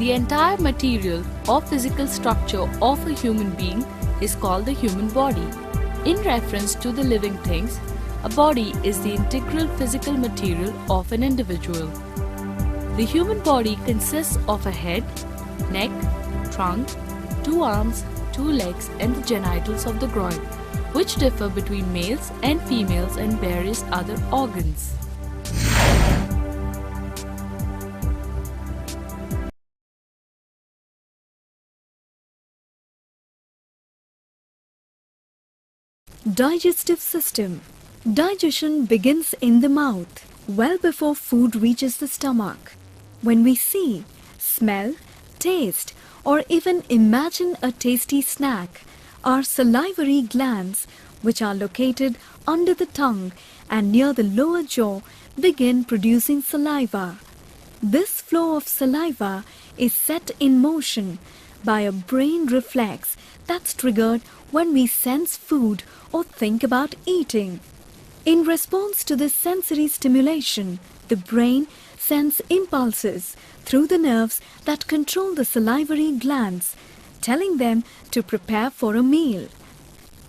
The entire material or physical structure of a human being is called the human body. In reference to the living things, a body is the integral physical material of an individual. The human body consists of a head, neck, trunk, 2 arms, 2 legs and the genitals of the groin, which differ between males and females and various other organs. Digestive system. Digestion begins in the mouth, well before food reaches the stomach. When we see, smell, taste, or even imagine a tasty snack, our salivary glands, which are located under the tongue and near the lower jaw, begin producing saliva. This flow of saliva is set in motion by a brain reflex that's triggered when we sense food or think about eating. In response to this sensory stimulation, the brain sends impulses through the nerves that control the salivary glands, telling them to prepare for a meal.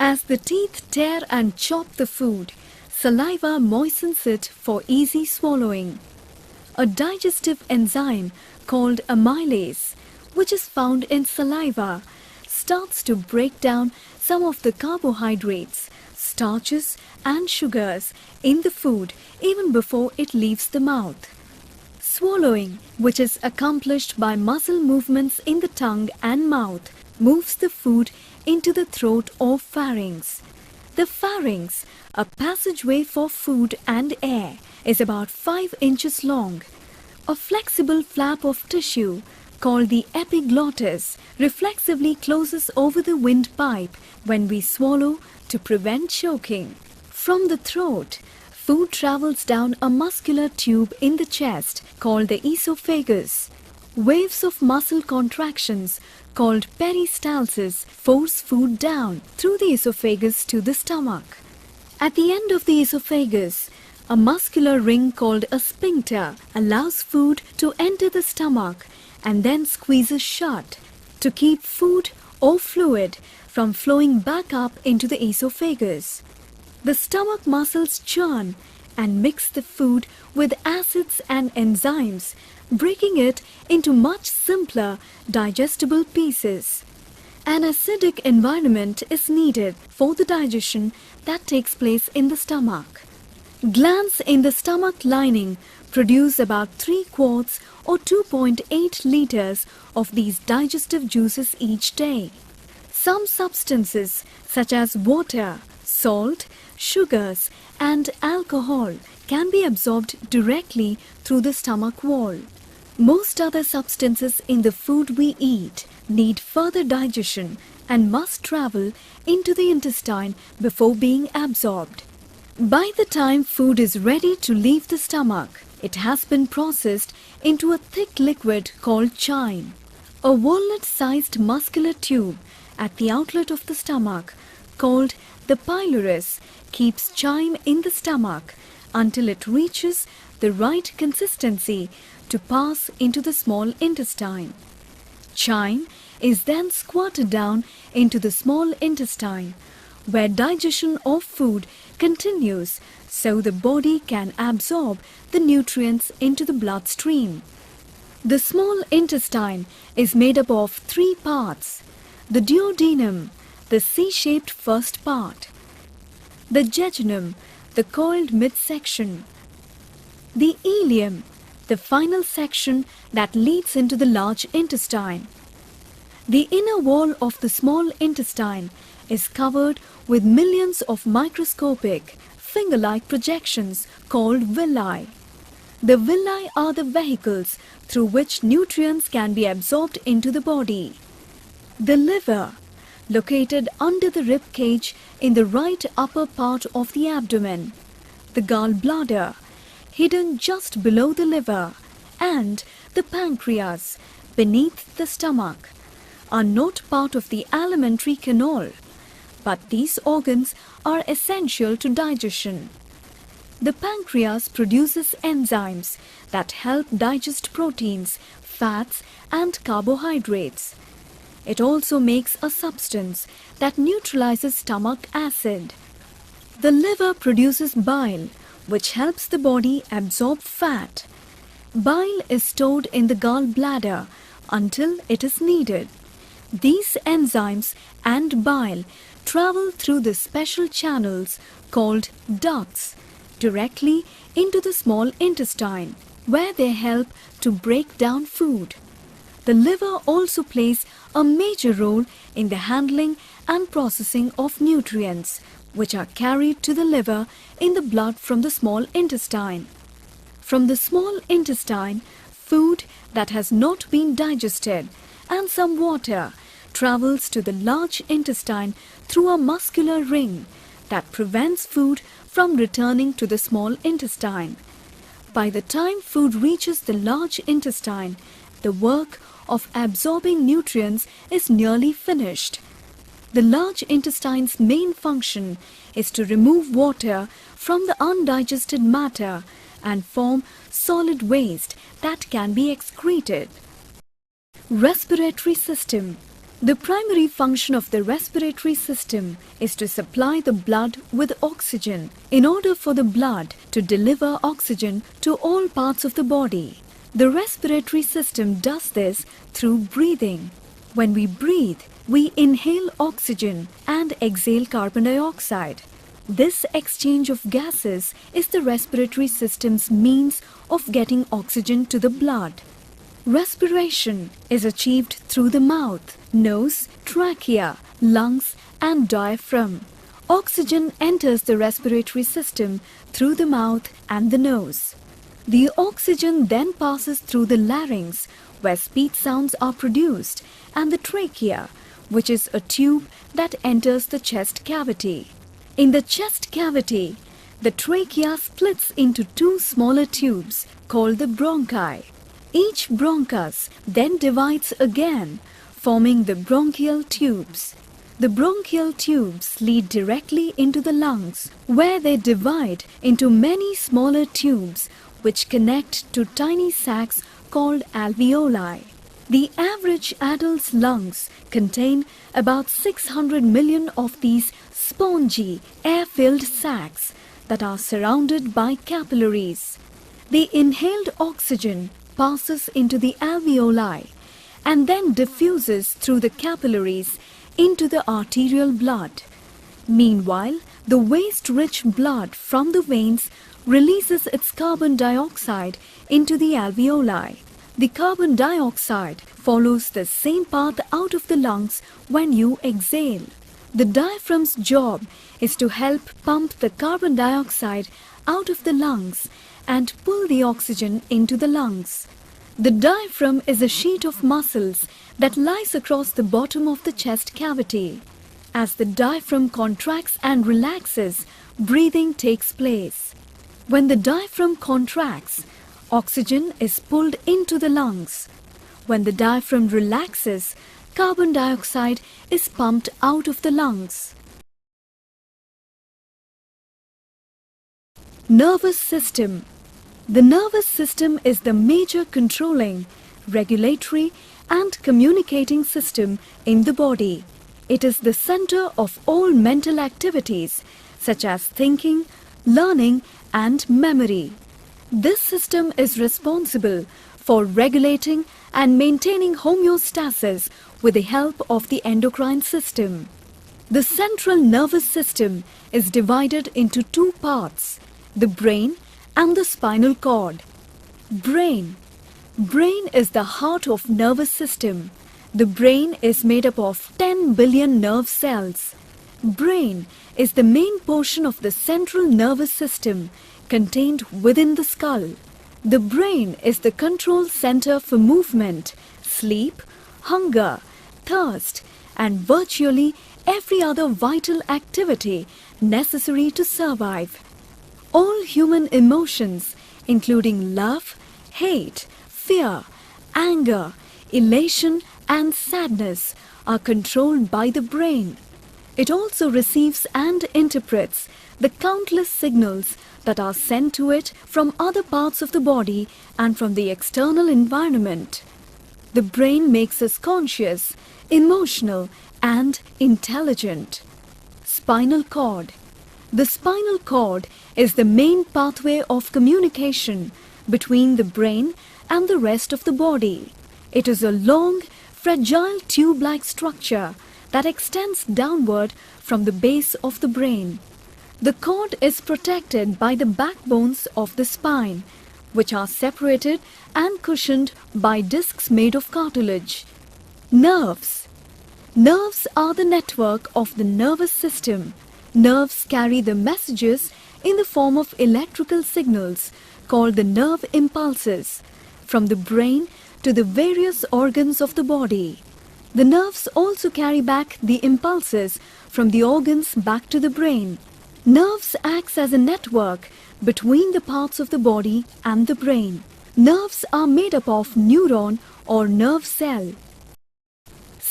As the teeth tear and chop the food, saliva moistens it for easy swallowing. A digestive enzyme called amylase, which is found in saliva, starts to break down some of the carbohydrates, starches and sugars in the food even before it leaves the mouth. Swallowing, which is accomplished by muscle movements in the tongue and mouth, moves the food into the throat or pharynx. The pharynx, a passageway for food and air, is about 5 inches long. A flexible flap of tissue called the epiglottis reflexively closes over the windpipe when we swallow to prevent choking. From the throat, food travels down a muscular tube in the chest called the esophagus. Waves of muscle contractions called peristalsis force food down through the esophagus to the stomach. At the end of the esophagus, a muscular ring called a sphincter allows food to enter the stomach and then squeezes shut to keep food or fluid from flowing back up into the esophagus. The stomach muscles churn and mix the food with acids and enzymes, breaking it into much simpler, digestible pieces. An acidic environment is needed for the digestion that takes place in the stomach. Glands in the stomach lining produce about 3 quarts or 2.8 liters of these digestive juices each day. Some substances such as water, salt, sugars and alcohol can be absorbed directly through the stomach wall. Most other substances in the food we eat need further digestion and must travel into the intestine before being absorbed. By the time food is ready to leave the stomach, it has been processed into a thick liquid called chyme. A walnut-sized muscular tube at the outlet of the stomach, called the pylorus, keeps chyme in the stomach until it reaches the right consistency to pass into the small intestine. Chyme is then squirted down into the small intestine, where digestion of food continues so the body can absorb the nutrients into the bloodstream. The small intestine is made up of 3 parts: the duodenum, the C-shaped first part; the jejunum, the coiled midsection; the ileum, the final section that leads into the large intestine. The inner wall of the small intestine is covered with millions of microscopic, finger-like projections called villi. The villi are the vehicles through which nutrients can be absorbed into the body. The liver, located under the rib cage in the right upper part of the abdomen; the gallbladder, hidden just below the liver; and the pancreas, beneath the stomach, are not part of the alimentary canal, but these organs are essential to digestion. The pancreas produces enzymes that help digest proteins, fats and carbohydrates. It also makes a substance that neutralizes stomach acid. The liver produces bile, which helps the body absorb fat. Bile is stored in the gallbladder until it is needed. These enzymes and bile travel through the special channels called ducts directly into the small intestine, where they help to break down food. The liver also plays a major role in the handling and processing of nutrients, which are carried to the liver in the blood from the small intestine. From the small intestine, food that has not been digested and some water travels to the large intestine through a muscular ring that prevents food from returning to the small intestine. By the time food reaches the large intestine, the work of absorbing nutrients is nearly finished. The large intestine's main function is to remove water from the undigested matter and form solid waste that can be excreted. Respiratory system. The primary function of the respiratory system is to supply the blood with oxygen in order for the blood to deliver oxygen to all parts of the body. The respiratory system does this through breathing. When we breathe, we inhale oxygen and exhale carbon dioxide. This exchange of gases is the respiratory system's means of getting oxygen to the blood. Respiration is achieved through the mouth, nose, trachea, lungs and diaphragm. Oxygen enters the respiratory system through the mouth and the nose. The oxygen then passes through the larynx, where speech sounds are produced, and the trachea, which is a tube that enters the chest cavity. In the chest cavity, the trachea splits into two smaller tubes called the bronchi. Each bronchus then divides again, forming the bronchial tubes. The bronchial tubes lead directly into the lungs, where they divide into many smaller tubes which connect to tiny sacs called alveoli. The average adult's lungs contain about 600 million of these spongy, air-filled sacs that are surrounded by capillaries. The inhaled oxygen passes into the alveoli and then diffuses through the capillaries into the arterial blood. Meanwhile, the waste-rich blood from the veins releases its carbon dioxide into the alveoli. The carbon dioxide follows the same path out of the lungs when you exhale. The diaphragm's job is to help pump the carbon dioxide out of the lungs and pull the oxygen into the lungs. The diaphragm is a sheet of muscles that lies across the bottom of the chest cavity. As the diaphragm contracts and relaxes, breathing takes place. When the diaphragm contracts, oxygen is pulled into the lungs. When the diaphragm relaxes, carbon dioxide is pumped out of the lungs. Nervous system. The nervous system is the major controlling, regulatory and communicating system in the body. It is the center of all mental activities such as thinking, learning and memory. This system is responsible for regulating and maintaining homeostasis with the help of the endocrine system. The central nervous system is divided into two parts, the brain and the spinal cord. Brain. Brain is the heart of nervous system. The brain is made up of 10 billion nerve cells. Brain is the main portion of the central nervous system contained within the skull. The brain is the control center for movement, sleep, hunger, thirst, and virtually every other vital activity necessary to survive. All human emotions, including love, hate, fear, anger, elation, and sadness, are controlled by the brain. It also receives and interprets the countless signals that are sent to it from other parts of the body and from the external environment. The brain makes us conscious, emotional, and intelligent. Spinal cord. The spinal cord is the main pathway of communication between the brain and the rest of the body. It is a long, fragile tube-like structure that extends downward from the base of the brain. The cord is protected by the backbones of the spine, which are separated and cushioned by discs made of cartilage. Nerves. Nerves are the network of the nervous system. Nerves carry the messages in the form of electrical signals called the nerve impulses from the brain to the various organs of the body. The nerves also carry back the impulses from the organs back to the brain. Nerves acts as a network between the parts of the body and the brain. Nerves are made up of neuron or nerve cell.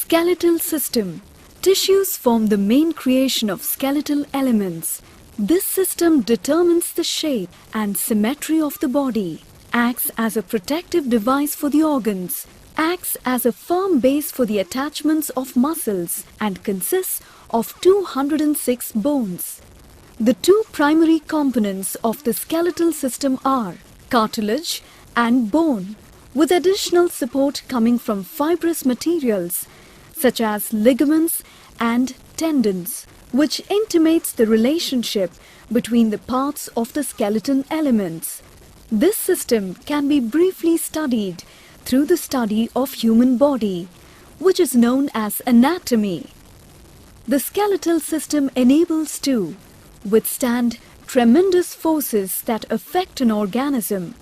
Skeletal system. Tissues form the main creation of skeletal elements. This system determines the shape and symmetry of the body, acts as a protective device for the organs, acts as a firm base for the attachments of muscles, and consists of 206 bones. The two primary components of the skeletal system are cartilage and bone, with additional support coming from fibrous materials such as ligaments and tendons, which intimates the relationship between the parts of the skeleton elements. This system can be briefly studied through the study of human body, which is known as anatomy. The skeletal system enables to withstand tremendous forces that affect an organism,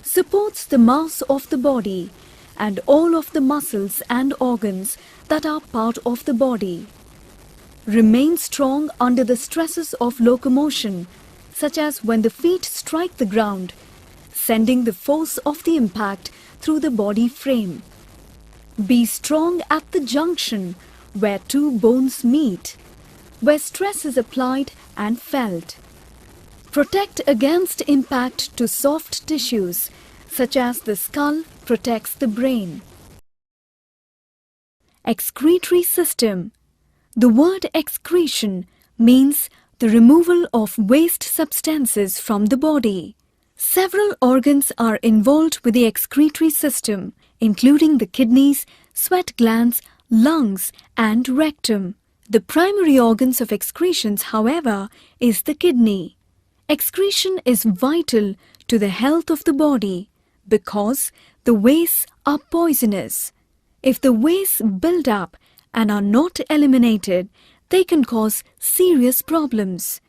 supports the mass of the body and all of the muscles and organs that are part of the body, remains strong under the stresses of locomotion, such as when the feet strike the ground, sending the force of the impact through the body frame. Be strong at the junction where two bones meet, where stress is applied and felt. Protect against impact to soft tissues, such as the skull protects the brain. Excretory system. The word excretion means the removal of waste substances from the body. Several organs are involved with the excretory system, including the kidneys, sweat glands, lungs, and rectum. The primary organs of excretions, however, is the kidney. Excretion is vital to the health of the body because the wastes are poisonous. If the wastes build up and are not eliminated, they can cause serious problems.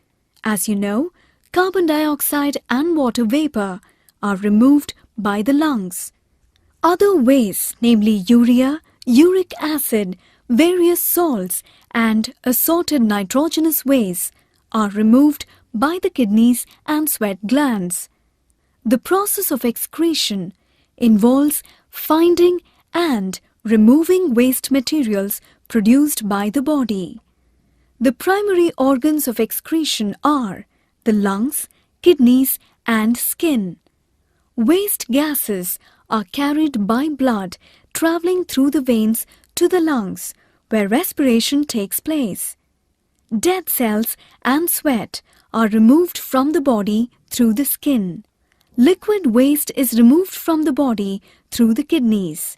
As you know, carbon dioxide and water vapor are removed by the lungs. Other wastes, namely urea, uric acid, various salts, and assorted nitrogenous wastes, are removed by the kidneys and sweat glands. The process of excretion involves finding and removing waste materials produced by the body. The primary organs of excretion are the lungs, kidneys, and skin. Waste gases are carried by blood traveling through the veins to the lungs, where respiration takes place. Dead cells and sweat are removed from the body through the skin. Liquid waste is removed from the body through the kidneys.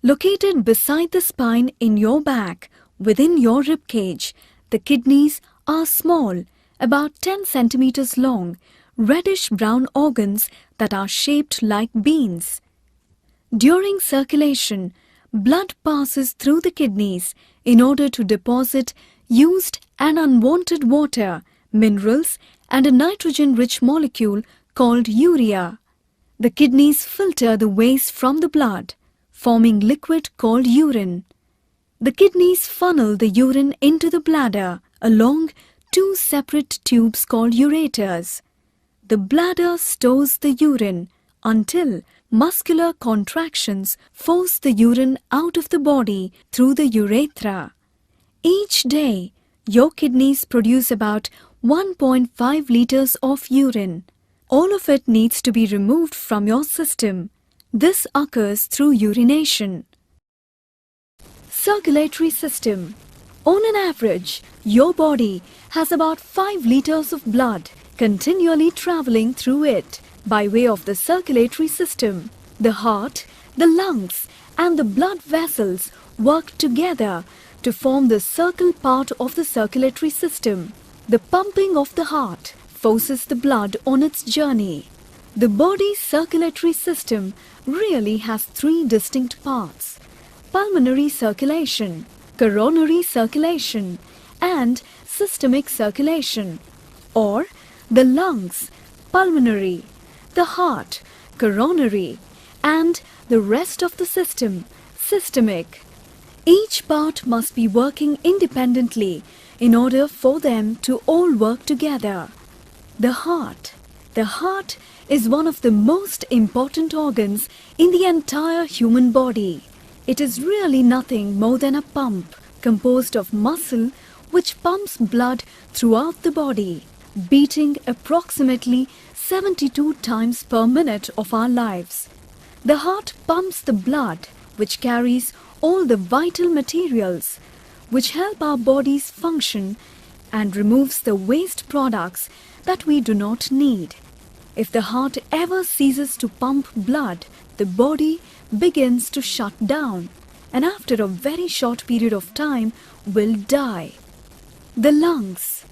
Located beside the spine in your back, within your rib cage, the kidneys are small, about 10 centimeters long, reddish-brown organs that are shaped like beans. During circulation, blood passes through the kidneys in order to deposit used and unwanted water, minerals, and a nitrogen-rich molecule called urea. The kidneys filter the waste from the blood, forming liquid called urine. The kidneys funnel the urine into the bladder along two separate tubes called ureters. The bladder stores the urine until muscular contractions force the urine out of the body through the urethra. Each day, your kidneys produce about 1.5 liters of urine. All of it needs to be removed from your system. This occurs through urination. Circulatory system. On an average, your body has about 5 liters of blood continually traveling through it by way of the circulatory system. The heart, the lungs, and the blood vessels work together to form the circle part of the circulatory system. The pumping of the heart forces the blood on its journey. The body's circulatory system really has 3 distinct parts: pulmonary circulation, coronary circulation, and systemic circulation, or the lungs, pulmonary, the heart, coronary, and the rest of the system, systemic. Each part must be working independently in order for them to all work together. The heart. The heart is one of the most important organs in the entire human body. It is really nothing more than a pump composed of muscle which pumps blood throughout the body, beating approximately 72 times per minute of our lives. The heart pumps the blood which carries all the vital materials which help our bodies function and removes the waste products that we do not need. If the heart ever ceases to pump blood, the body begins to shut down and after a very short period of time will die. The lungs.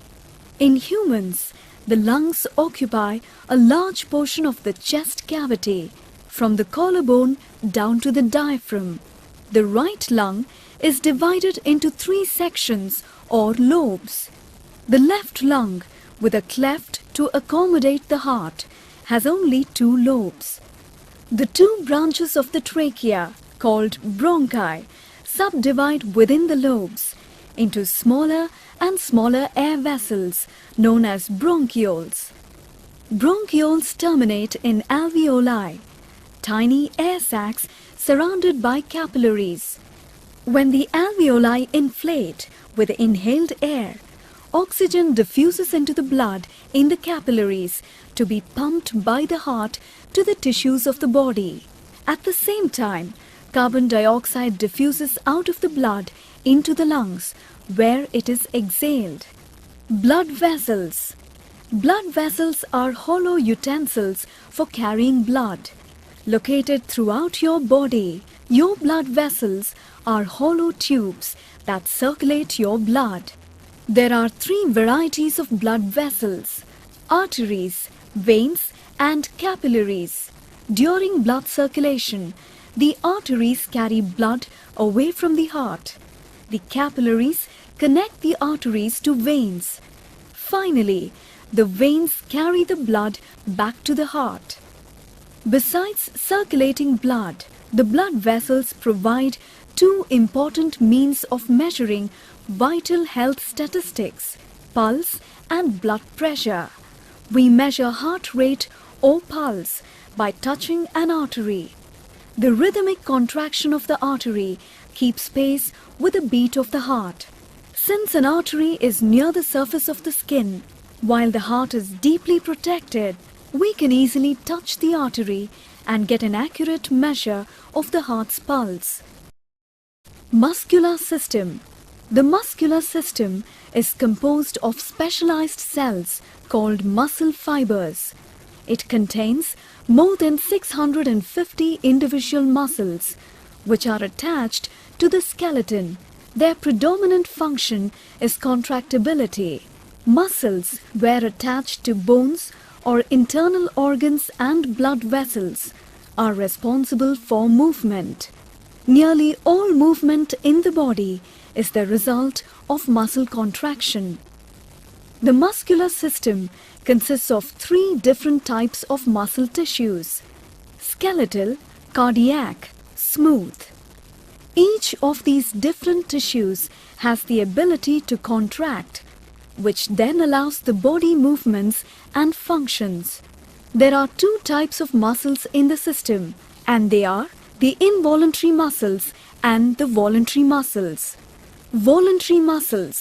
In humans, the lungs occupy a large portion of the chest cavity, from the collarbone down to the diaphragm. The right lung is divided into 3 sections or lobes. The left lung, with a cleft to accommodate the heart, has only 2 lobes. The 2 branches of the trachea, called bronchi, subdivide within the lobes into smaller and smaller air vessels known as bronchioles. Bronchioles terminate in alveoli, tiny air sacs surrounded by capillaries. When the alveoli inflate with inhaled air, oxygen diffuses into the blood in the capillaries to be pumped by the heart to the tissues of the body. At the same time, carbon dioxide diffuses out of the blood into the lungs, where it is exhaled. Blood vessels. Blood vessels are hollow utensils for carrying blood. Located throughout your body, your blood vessels are hollow tubes that circulate your blood. There are 3 varieties of blood vessels: arteries, veins, and capillaries. During blood circulation, the arteries carry blood away from the heart. The capillaries connect the arteries to veins. Finally, the veins carry the blood back to the heart. Besides circulating blood, the blood vessels provide 2 important means of measuring vital health statistics: pulse and blood pressure. We measure heart rate or pulse by touching an artery. The rhythmic contraction of the artery keeps pace with the beat of the heart. Since an artery is near the surface of the skin, while the heart is deeply protected, we can easily touch the artery and get an accurate measure of the heart's pulse. Muscular system. The muscular system is composed of specialized cells called muscle fibers. It contains more than 650 individual muscles, which are attached to the skeleton. Their predominant function is contractibility. Muscles, where attached to bones or internal organs and blood vessels, are responsible for movement. Nearly all movement in the body is the result of muscle contraction. The muscular system consists of 3 different types of muscle tissues: skeletal, cardiac, smooth. Each of these different tissues has the ability to contract, which then allows the body movements and functions. There are 2 types of muscles in the system, and they are the involuntary muscles and the voluntary muscles. Voluntary muscles.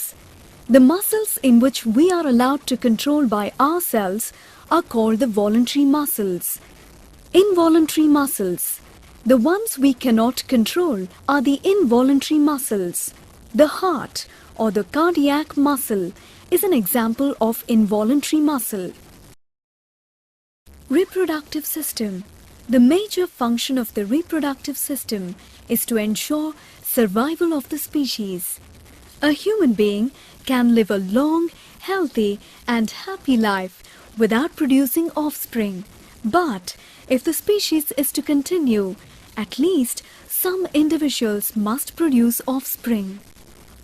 The muscles in which we are allowed to control by ourselves are called the voluntary muscles. Involuntary muscles. The ones we cannot control are the involuntary muscles. The heart or the cardiac muscle is an example of involuntary muscle. Reproductive system. The major function of the reproductive system is to ensure survival of the species. A human being can live a long, healthy and happy life without producing offspring. But if the species is to continue, at least some individuals must produce offspring.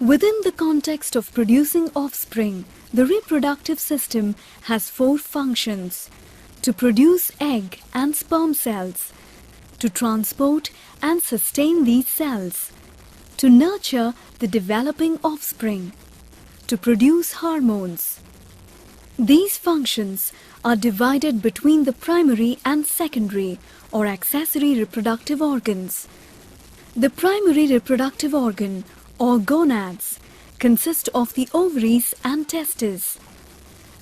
Within the context of producing offspring, the reproductive system has 4 functions: to produce egg and sperm cells, to transport and sustain these cells, to nurture the developing offspring, to produce hormones. These functions are divided between the primary and secondary or accessory reproductive organs. The primary reproductive organ or gonads consist of the ovaries and testes.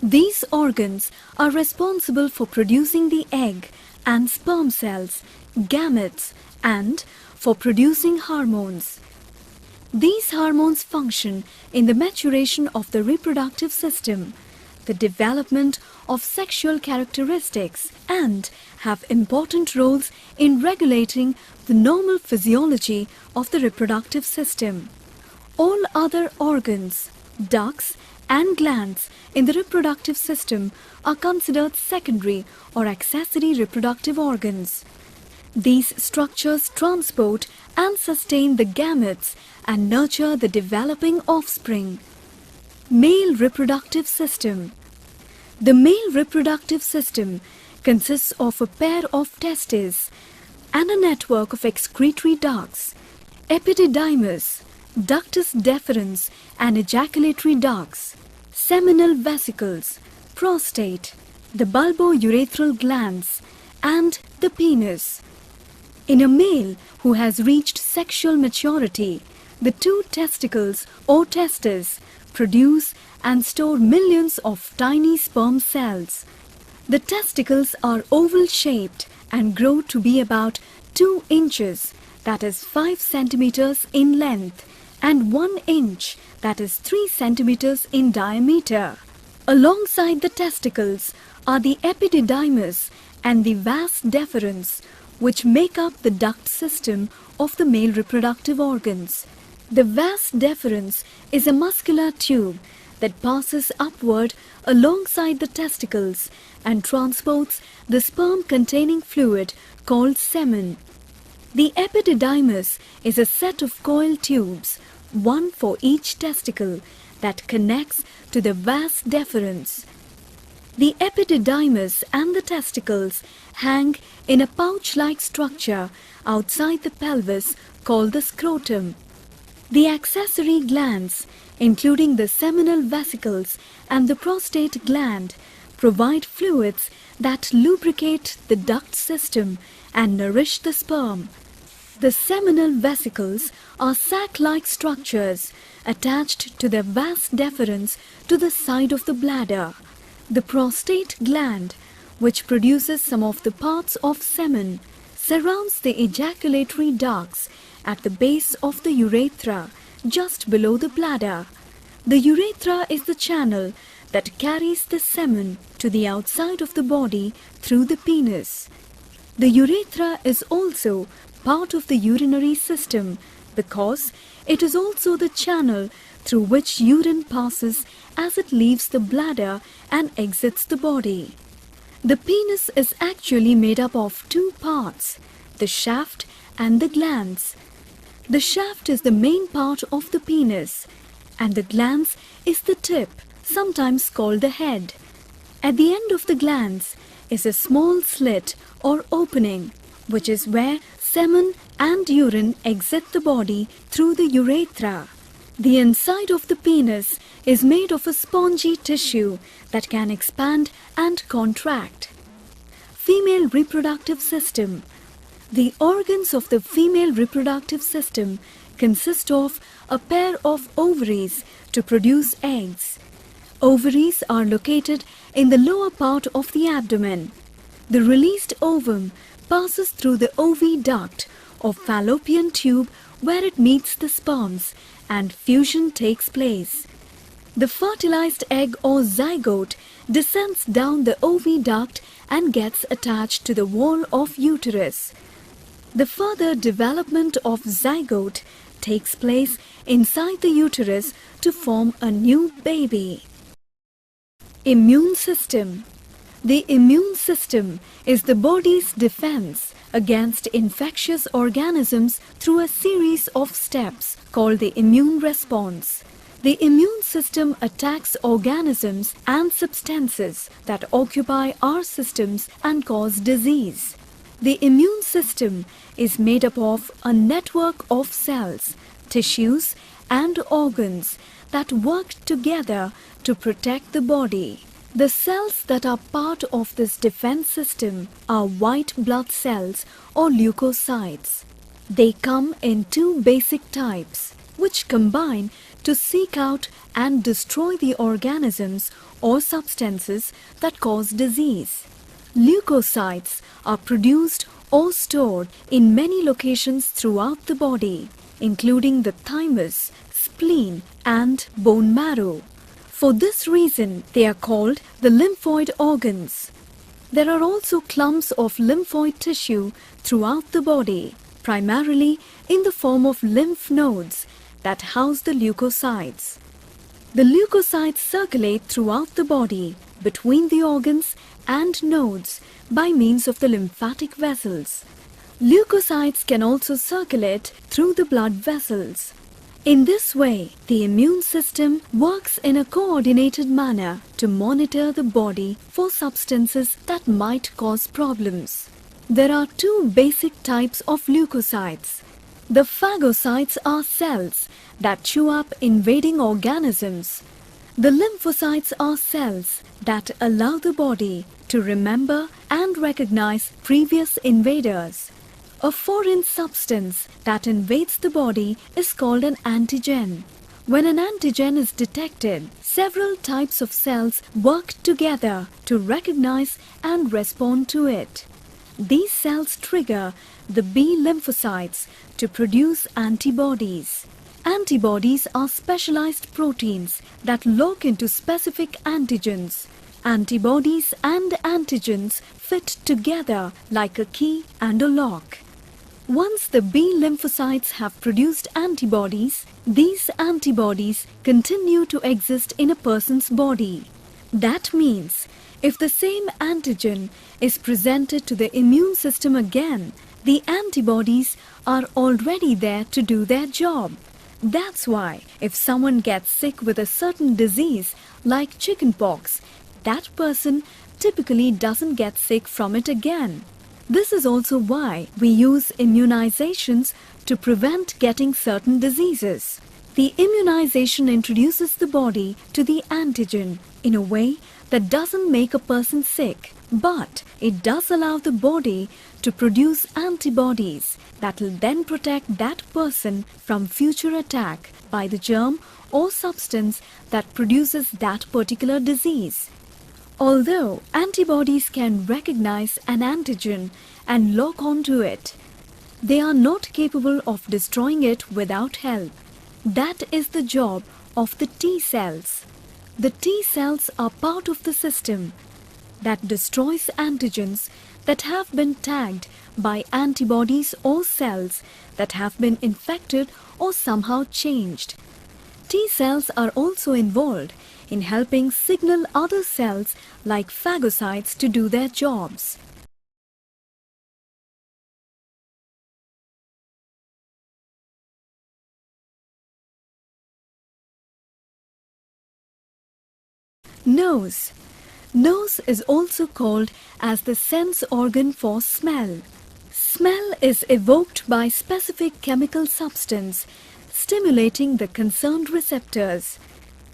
These organs are responsible for producing the egg and sperm cells, gametes, and for producing hormones. These hormones function in the maturation of the reproductive system, the development of sexual characteristics, and have important roles in regulating the normal physiology of the reproductive system. All other organs, ducts, and glands in the reproductive system are considered secondary or accessory reproductive organs. These structures transport and sustain the gametes and nurture the developing offspring. Male reproductive system. The male reproductive system consists of a pair of testes and a network of excretory ducts, epididymis, ductus deferens and ejaculatory ducts, seminal vesicles, prostate, the bulbourethral glands, and the penis. In a male who has reached sexual maturity, the 2 testicles or testes produce and store millions of tiny sperm cells. The testicles are oval-shaped and grow to be about 2 inches, that is 5 centimeters in length, and 1 inch, that is 3 centimeters in diameter. Alongside the testicles are the epididymis and the vas deferens, which make up the duct system of the male reproductive organs. The vas deferens is a muscular tube that passes upward alongside the testicles and transports the sperm-containing fluid called semen. The epididymis is a set of coiled tubes, one for each testicle, that connects to the vas deferens. The epididymis and the testicles hang in a pouch-like structure outside the pelvis called the scrotum. The accessory glands, including the seminal vesicles and the prostate gland, provide fluids that lubricate the duct system and nourish the sperm. The seminal vesicles are sac-like structures attached to the vas deferens to the side of the bladder. The prostate gland, which produces some of the parts of semen, surrounds the ejaculatory ducts at the base of the urethra, just below the bladder. The urethra is the channel that carries the semen to the outside of the body through the penis. The urethra is also part of the urinary system because it is also the channel through which urine passes as it leaves the bladder and exits the body. The penis is actually made up of 2 parts, the shaft and the glans. The shaft is the main part of the penis, and the glans is the tip, sometimes called the head. At the end of the glans is a small slit or opening, which is where semen and urine exit the body through the urethra. The inside of the penis is made of a spongy tissue that can expand and contract. Female reproductive system. The organs of the female reproductive system consist of a pair of ovaries to produce eggs. Ovaries are located in the lower part of the abdomen. The released ovum passes through the oviduct or fallopian tube where it meets the sperms and fusion takes place. The fertilized egg or zygote descends down the oviduct and gets attached to the wall of uterus. The further development of zygote takes place inside the uterus to form a new baby. Immune system. The immune system is the body's defense against infectious organisms through a series of steps called the immune response. The immune system attacks organisms and substances that occupy our systems and cause disease. The immune system is made up of a network of cells, tissues, and organs that work together to protect the body. The cells that are part of this defense system are white blood cells or leukocytes. They come in two basic types, which combine to seek out and destroy the organisms or substances that cause disease. Leukocytes are produced or stored in many locations throughout the body, including the thymus, spleen, and bone marrow. For this reason, they are called the lymphoid organs. There are also clumps of lymphoid tissue throughout the body, primarily in the form of lymph nodes that house the leukocytes. The leukocytes circulate throughout the body, between the organs and nodes by means of the lymphatic vessels. Leukocytes can also circulate through the blood vessels. In this way, the immune system works in a coordinated manner to monitor the body for substances that might cause problems. There are two basic types of leukocytes. The phagocytes are cells that chew up invading organisms. The lymphocytes are cells that allow the body to remember and recognize previous invaders. A foreign substance that invades the body is called an antigen. When an antigen is detected, several types of cells work together to recognize and respond to it. These cells trigger the B lymphocytes to produce antibodies. Antibodies are specialized proteins that lock into specific antigens. Antibodies and antigens fit together like a key and a lock. Once the B lymphocytes have produced antibodies, these antibodies continue to exist in a person's body. That means, if the same antigen is presented to the immune system again, the antibodies are already there to do their job. That's why, if someone gets sick with a certain disease like chickenpox, that person typically doesn't get sick from it again. This is also why we use immunizations to prevent getting certain diseases. The immunization introduces the body to the antigen in a way that doesn't make a person sick, but it does allow the body to produce antibodies that will then protect that person from future attack by the germ or substance that produces that particular disease. Although antibodies can recognize an antigen and lock onto it, they are not capable of destroying it without help. That is the job of the T cells. The T cells are part of the system that destroys antigens that have been tagged by antibodies or cells that have been infected or somehow changed. T cells are also involved in helping signal other cells like phagocytes to do their jobs. Nose. Nose is also called as the sense organ for smell. Smell is evoked by specific chemical substance stimulating the concerned receptors.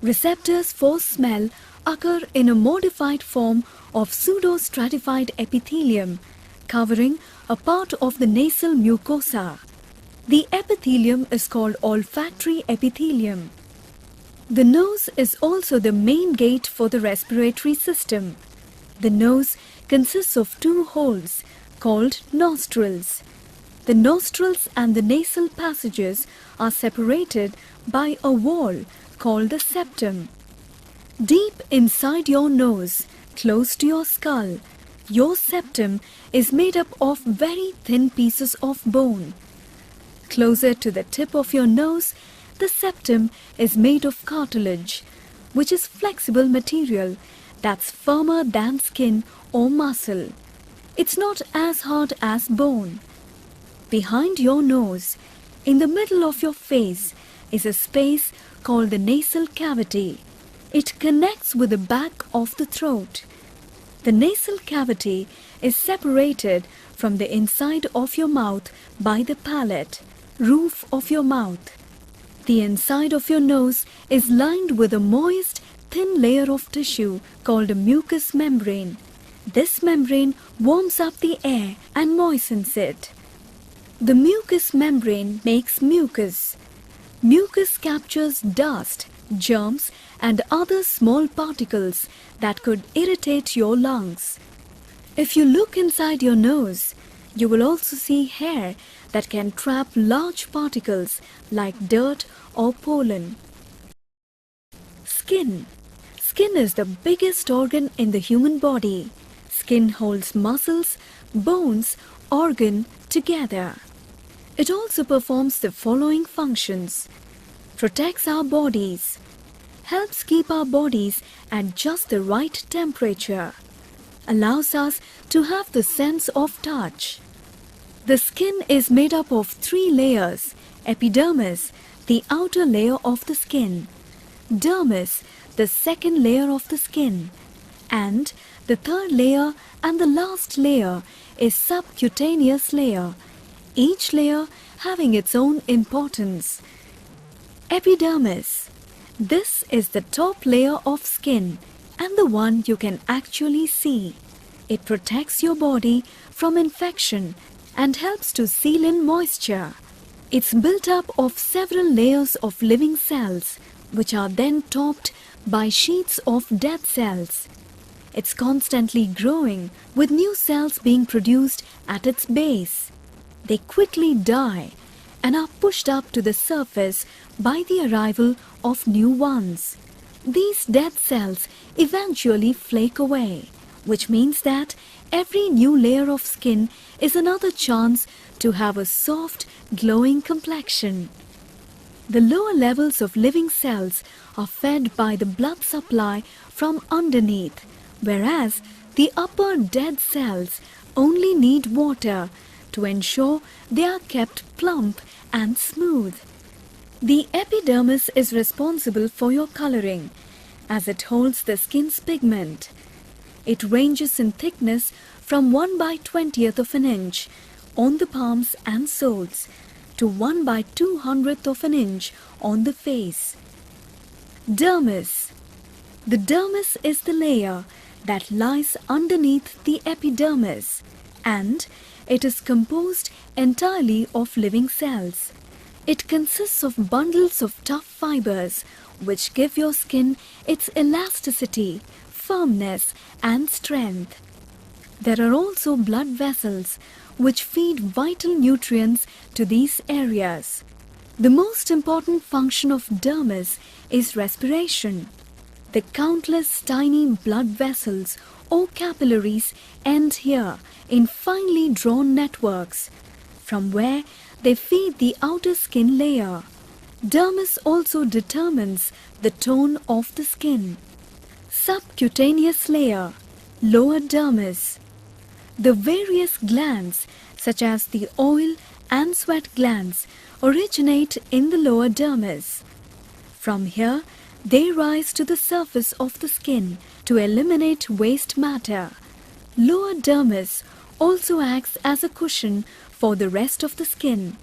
Receptors for smell occur in a modified form of pseudo-stratified epithelium covering a part of the nasal mucosa. The epithelium is called olfactory epithelium. The nose is also the main gate for the respiratory system. The nose consists of two holes called nostrils. The nostrils and the nasal passages are separated by a wall called the septum. Deep inside your nose, close to your skull, your septum is made up of very thin pieces of bone. Closer to the tip of your nose, the septum is made of cartilage, which is flexible material that's firmer than skin or muscle. It's not as hard as bone. Behind your nose, in the middle of your face, is a space called the nasal cavity. It connects with the back of the throat. The nasal cavity is separated from the inside of your mouth by the palate, roof of your mouth. The inside of your nose is lined with a moist, thin layer of tissue called a mucous membrane. This membrane warms up the air and moistens it. The mucous membrane makes mucus. Mucus captures dust, germs, and other small particles that could irritate your lungs. If you look inside your nose, you will also see hair that can trap large particles like dirt or pollen. Skin. Skin is the biggest organ in the human body. Skin holds muscles, bones, organ together. It also performs the following functions: protects our bodies, helps keep our bodies at just the right temperature, allows us to have the sense of touch. The skin is made up of 3 layers: epidermis, the outer layer of the skin; dermis, the second layer of the skin; and the third layer and the last layer is subcutaneous layer, each layer having its own importance. Epidermis. This is the top layer of skin and the one you can actually see. It protects your body from infection and helps to seal in moisture. It's built up of several layers of living cells, which are then topped by sheets of dead cells. It's constantly growing, with new cells being produced at its base. They quickly die and are pushed up to the surface by the arrival of new ones. These dead cells eventually flake away, which means that every new layer of skin is another chance to have a soft, glowing complexion. The lower levels of living cells are fed by the blood supply from underneath, whereas the upper dead cells only need water to ensure they are kept plump and smooth. The epidermis is responsible for your coloring, as it holds the skin's pigment. It ranges in thickness from 1/20th of an inch on the palms and soles to 1/200th of an inch on the face. Dermis. The dermis is the layer that lies underneath the epidermis, and it is composed entirely of living cells. It consists of bundles of tough fibers which give your skin its elasticity, firmness, and strength. There are also blood vessels which feed vital nutrients to these areas. The most important function of dermis is respiration. The countless tiny blood vessels or capillaries end here in finely drawn networks, from where they feed the outer skin layer. Dermis also determines the tone of the skin. Subcutaneous layer, lower dermis. The various glands, such as the oil and sweat glands, originate in the lower dermis. From here, they rise to the surface of the skin to eliminate waste matter. Lower dermis also acts as a cushion for the rest of the skin.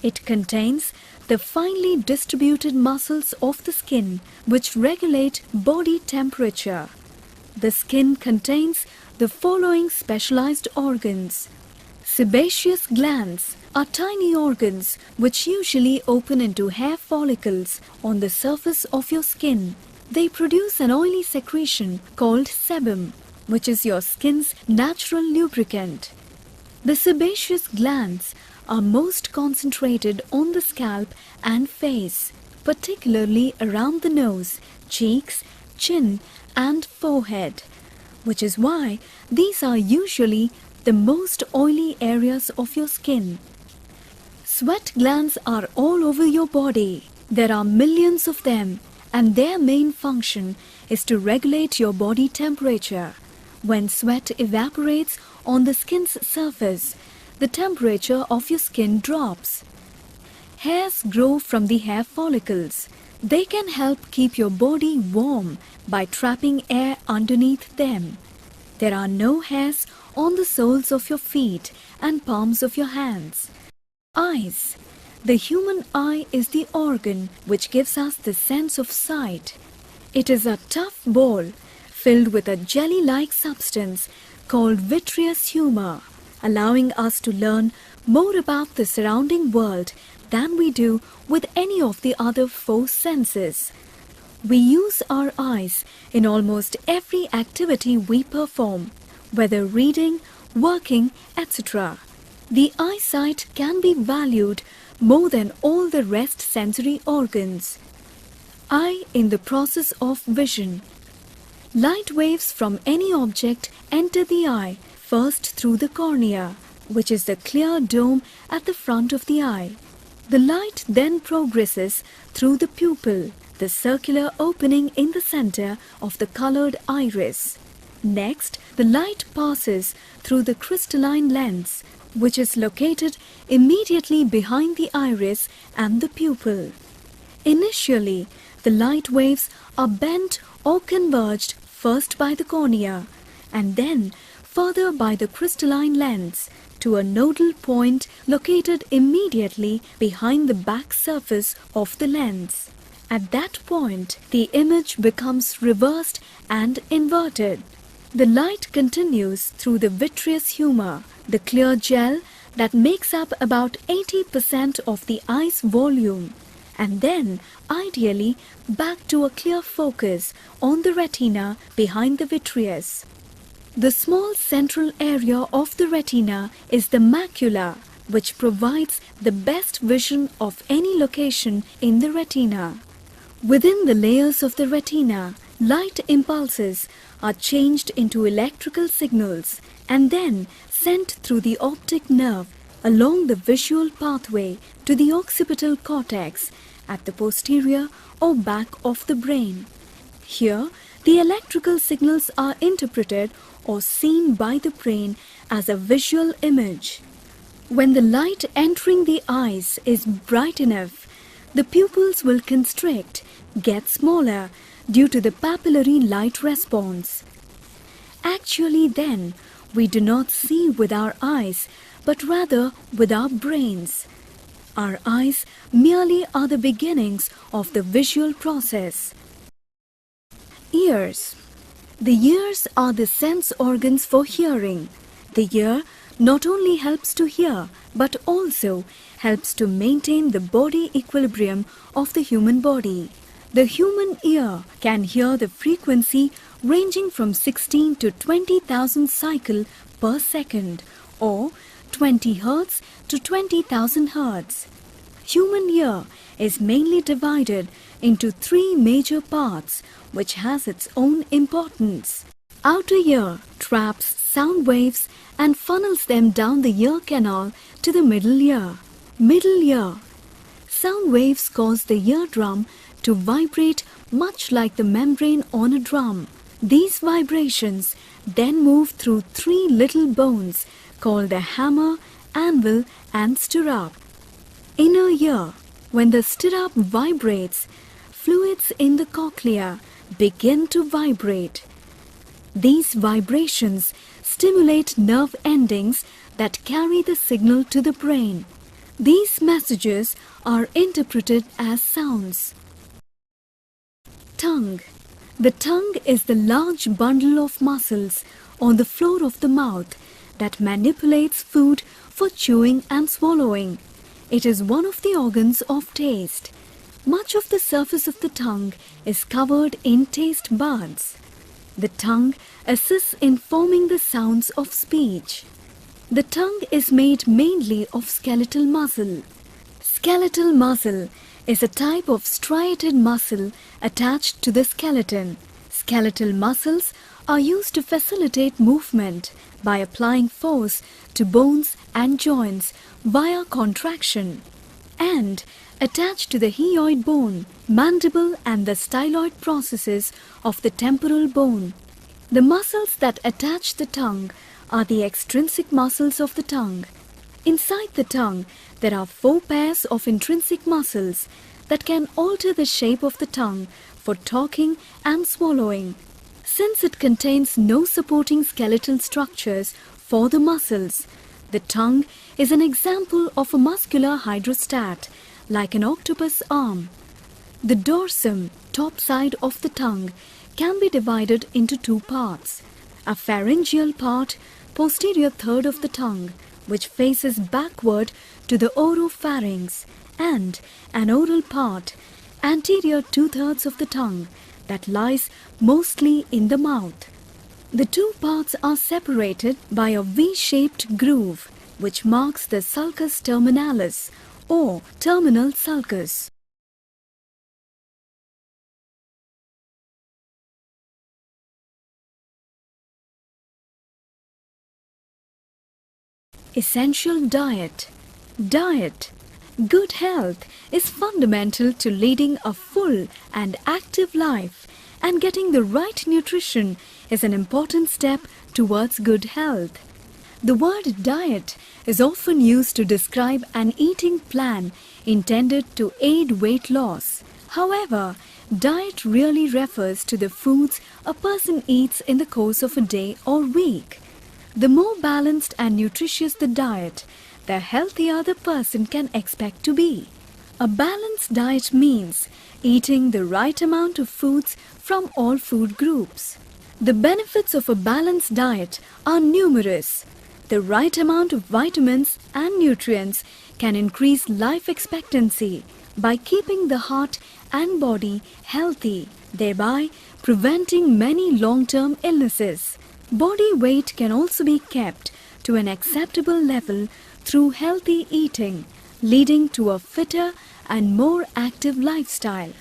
It contains the finely distributed muscles of the skin which regulate body temperature. The skin contains the following specialized organs: Sebaceous glands are tiny organs which usually open into hair follicles on the surface of your skin. They produce an oily secretion called sebum, which is your skin's natural lubricant. The sebaceous glands are most concentrated on the scalp and face, particularly around the nose, cheeks, chin, and forehead, which is why these are usually the most oily areas of your skin. Sweat glands are all over your body. There are millions of them, and their main function is to regulate your body temperature. When sweat evaporates on the skin's surface, the temperature of your skin drops. Hairs grow from the hair follicles. They can help keep your body warm by trapping air underneath them. There are no hairs on the soles of your feet and palms of your hands. Eyes. The human eye is the organ which gives us the sense of sight. It is a tough ball filled with a jelly-like substance called vitreous humor, allowing us to learn more about the surrounding world than we do with any of the other four senses. We use our eyes in almost every activity we perform, whether reading, working, etc. The eyesight can be valued more than all the rest sensory organs. Eye in the process of vision. Light waves from any object enter the eye first through the cornea, which is the clear dome at the front of the eye. The light then progresses through the pupil, the circular opening in the center of the colored iris. Next, the light passes through the crystalline lens, which is located immediately behind the iris and the pupil. Initially, the light waves are bent or converged first by the cornea and then further by the crystalline lens to a nodal point located immediately behind the back surface of the lens. At that point, the image becomes reversed and inverted. The light continues through the vitreous humor, the clear gel that makes up about 80% of the eye's volume, and then, ideally, back to a clear focus on the retina behind the vitreous. The small central area of the retina is the macula, which provides the best vision of any location in the retina. Within the layers of the retina, light impulses are changed into electrical signals and then sent through the optic nerve along the visual pathway to the occipital cortex at the posterior or back of the brain. Here, the electrical signals are interpreted or seen by the brain as a visual image. When the light entering the eyes is bright enough, the pupils will constrict, get smaller due to the papillary light response. Actually then, we do not see with our eyes, but rather with our brains. Our eyes merely are the beginnings of the visual process. Ears. The ears are the sense organs for hearing. The ear not only helps to hear, but also helps to maintain the body equilibrium of the human body. The human ear can hear the frequency ranging from 16 to 20,000 cycles per second or 20 Hz to 20,000 Hz. Human ear is mainly divided into three major parts, which has its own importance. Outer ear traps sound waves and funnels them down the ear canal to the middle ear. Middle ear. Sound waves cause the eardrum to vibrate much like the membrane on a drum. These vibrations then move through three little bones called the hammer, anvil and stirrup. Inner ear. When the stirrup vibrates, fluids in the cochlea begin to vibrate. These vibrations stimulate nerve endings that carry the signal to the brain. These messages are interpreted as sounds. Tongue. The tongue is the large bundle of muscles on the floor of the mouth that manipulates food for chewing and swallowing. It is one of the organs of taste. Much of the surface of the tongue is covered in taste buds. The tongue assists in forming the sounds of speech. The tongue is made mainly of skeletal muscle. Skeletal muscle is a type of striated muscle attached to the skeleton. Skeletal muscles are used to facilitate movement by applying force to bones and joints via contraction, and attached to the hyoid bone, mandible and the styloid processes of the temporal bone. The muscles that attach the tongue are the extrinsic muscles of the tongue. Inside the tongue, there are 4 pairs of intrinsic muscles that can alter the shape of the tongue for talking and swallowing. Since it contains no supporting skeletal structures for the muscles, the tongue is an example of a muscular hydrostat, like an octopus arm. The dorsum, top side of the tongue, can be divided into 2 parts. A pharyngeal part, posterior third of the tongue, which faces backward to the oropharynx, and an oral part, anterior 2/3 of the tongue, that lies mostly in the mouth. The 2 parts are separated by a V-shaped groove, which marks the sulcus terminalis, or terminal sulcus. Essential diet. Diet. Good health is fundamental to leading a full and active life, and getting the right nutrition is an important step towards good health. The word diet is often used to describe an eating plan intended to aid weight loss. However, diet really refers to the foods a person eats in the course of a day or week. The more balanced and nutritious the diet, the healthier the person can expect to be. A balanced diet means eating the right amount of foods from all food groups. The benefits of a balanced diet are numerous. The right amount of vitamins and nutrients can increase life expectancy by keeping the heart and body healthy, thereby preventing many long-term illnesses. Body weight can also be kept to an acceptable level through healthy eating, leading to a fitter and more active lifestyle.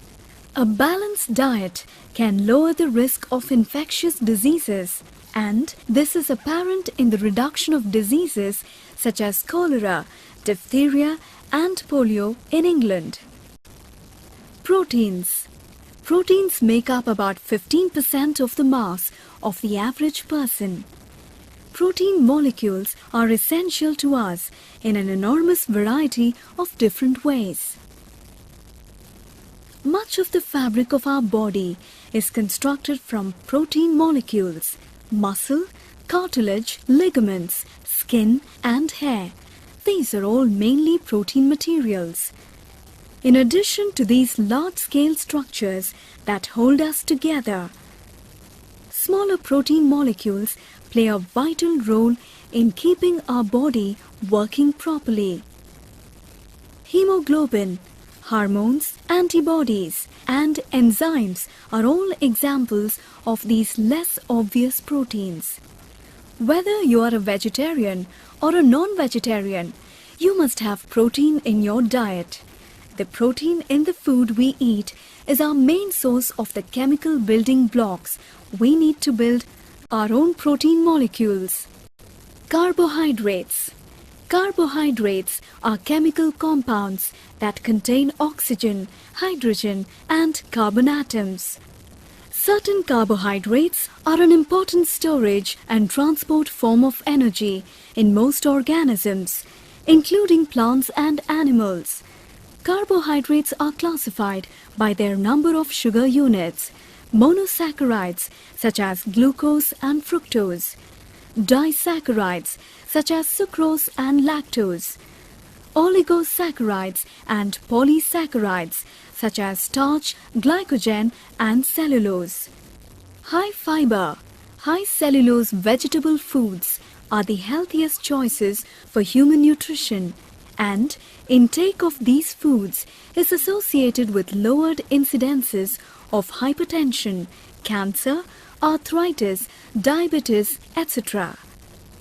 A balanced diet can lower the risk of infectious diseases, and this is apparent in the reduction of diseases such as cholera, diphtheria and polio in England. Proteins. Proteins make up about 15% of the mass of the average person. Protein molecules are essential to us in an enormous variety of different ways. Much of the fabric of our body is constructed from protein molecules: muscle, cartilage, ligaments, skin and hair. These are all mainly protein materials. In addition to these large-scale structures that hold us together, smaller protein molecules play a vital role in keeping our body working properly. Hemoglobin, hormones, antibodies, and enzymes are all examples of these less obvious proteins. Whether you are a vegetarian or a non-vegetarian, you must have protein in your diet. The protein in the food we eat is our main source of the chemical building blocks we need to build our own protein molecules. Carbohydrates. Carbohydrates are chemical compounds that contain oxygen, hydrogen, and carbon atoms. Certain carbohydrates are an important storage and transport form of energy in most organisms, including plants and animals. Carbohydrates are classified by their number of sugar units: monosaccharides such as glucose and fructose, disaccharides such as sucrose and lactose, oligosaccharides and polysaccharides such as starch, glycogen and cellulose. High fiber, high cellulose vegetable foods are the healthiest choices for human nutrition, and intake of these foods is associated with lowered incidences of hypertension, cancer, arthritis, diabetes, etc.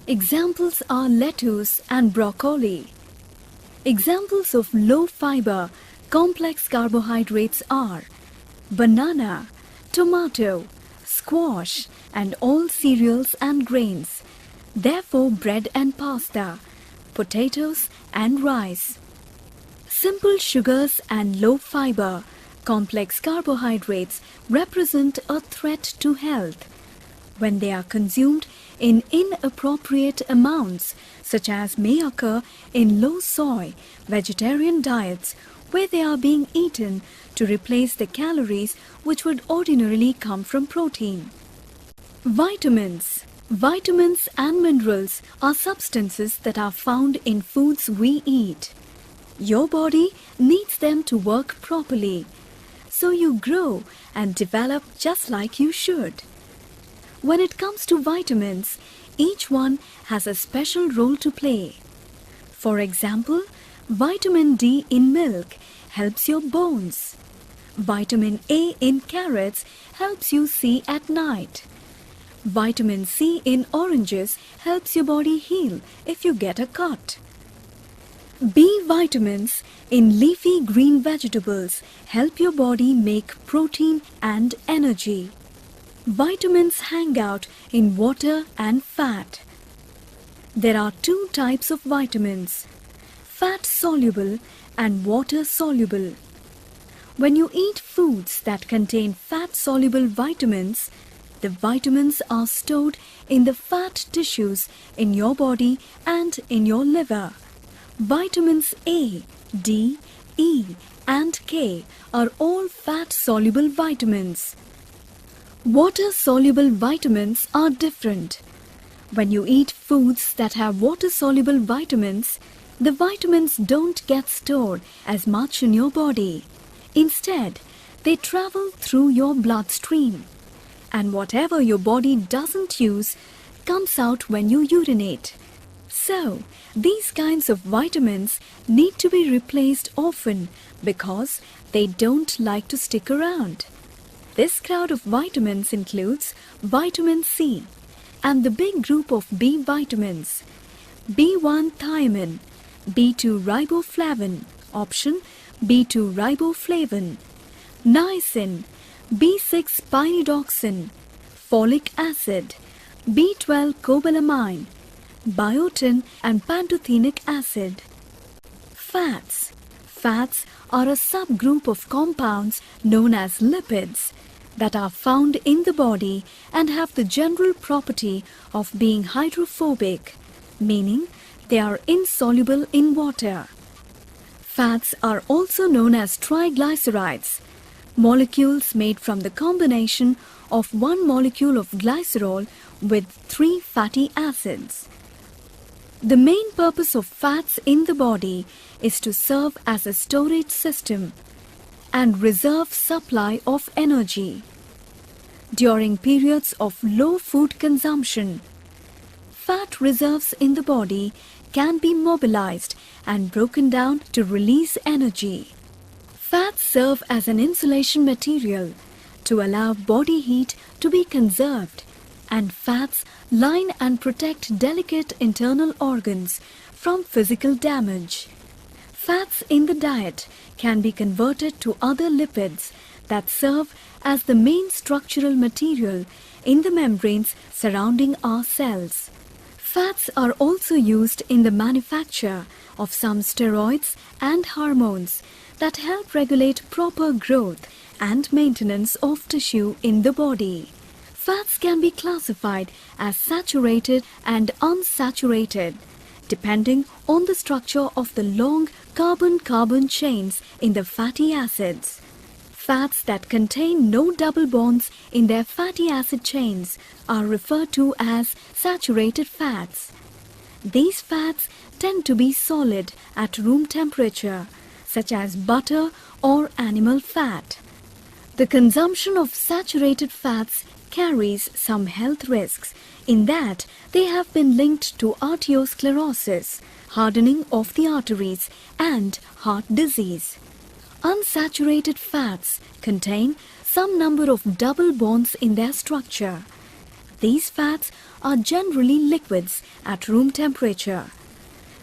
Examples are lettuce and broccoli. Examples of low-fiber, complex carbohydrates are banana, tomato, squash, and all cereals and grains. Therefore, bread and pasta, potatoes and rice. Simple sugars and low-fiber, complex carbohydrates represent a threat to health when they are consumed in inappropriate amounts, such as may occur in low-soy vegetarian diets where they are being eaten to replace the calories which would ordinarily come from protein. Vitamins. Vitamins and minerals are substances that are found in foods we eat. Your body needs them to work properly, so you grow and develop just like you should. When it comes to vitamins, each one has a special role to play. For example, vitamin D in milk helps your bones. Vitamin A in carrots helps you see at night. Vitamin C in oranges helps your body heal if you get a cut. B vitamins in leafy green vegetables help your body make protein and energy. Vitamins hang out in water and fat. There are two types of vitamins, fat-soluble and water-soluble. When you eat foods that contain fat-soluble vitamins, the vitamins are stored in the fat tissues in your body and in your liver. Vitamins A, D, E, and K are all fat-soluble vitamins. Water-soluble vitamins are different. When you eat foods that have water-soluble vitamins, the vitamins don't get stored as much in your body. Instead, they travel through your bloodstream. And whatever your body doesn't use comes out when you urinate. So, these kinds of vitamins need to be replaced often because they don't like to stick around. This crowd of vitamins includes vitamin C and the big group of B vitamins, B1 thiamine, B2 riboflavin, option B2 riboflavin, niacin, B6 pyridoxine, folic acid, B12 cobalamin, biotin and pantothenic acid. Fats. Fats are a subgroup of compounds known as lipids that are found in the body and have the general property of being hydrophobic, meaning they are insoluble in water. Fats are also known as triglycerides, molecules made from the combination of one molecule of glycerol with 3 fatty acids. The main purpose of fats in the body is to serve as a storage system and reserve supply of energy. During periods of low food consumption, fat reserves in the body can be mobilized and broken down to release energy. Fats serve as an insulation material to allow body heat to be conserved, and fats line and protect delicate internal organs from physical damage. Fats in the diet can be converted to other lipids that serve as the main structural material in the membranes surrounding our cells. Fats are also used in the manufacture of some steroids and hormones that help regulate proper growth and maintenance of tissue in the body. Fats can be classified as saturated and unsaturated, depending on the structure of the long carbon-carbon chains in the fatty acids. Fats that contain no double bonds in their fatty acid chains are referred to as saturated fats. These fats tend to be solid at room temperature, such as butter or animal fat. The consumption of saturated fats carries some health risks in that they have been linked to arteriosclerosis, hardening of the arteries, and heart disease. Unsaturated fats contain some number of double bonds in their structure. These fats are generally liquids at room temperature.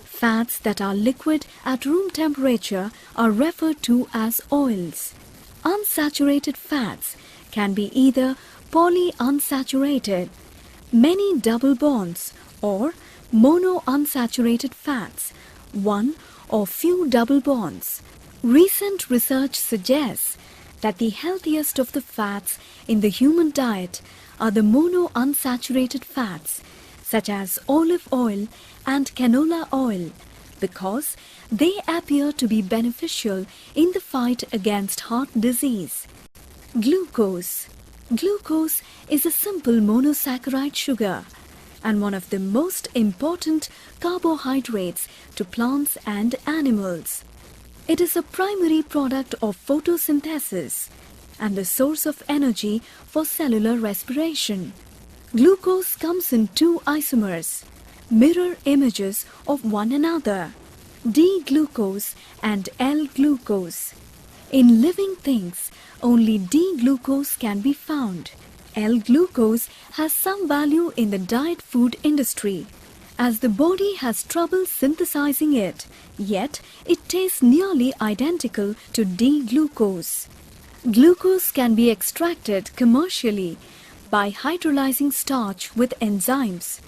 Fats that are liquid at room temperature are referred to as oils. Unsaturated fats can be either polyunsaturated, many double bonds, or monounsaturated fats, one or few double bonds. Recent research suggests that the healthiest of the fats in the human diet are the monounsaturated fats, such as olive oil and canola oil, because they appear to be beneficial in the fight against heart disease. Glucose. Glucose is a simple monosaccharide sugar and one of the most important carbohydrates to plants and animals. It is a primary product of photosynthesis and a source of energy for cellular respiration. Glucose comes in two isomers, mirror images of one another, D-glucose and L-glucose. In living things, only D-glucose can be found. L-glucose has some value in the diet food industry, as the body has trouble synthesizing it, yet it tastes nearly identical to D-glucose. Glucose can be extracted commercially by hydrolyzing starch with enzymes.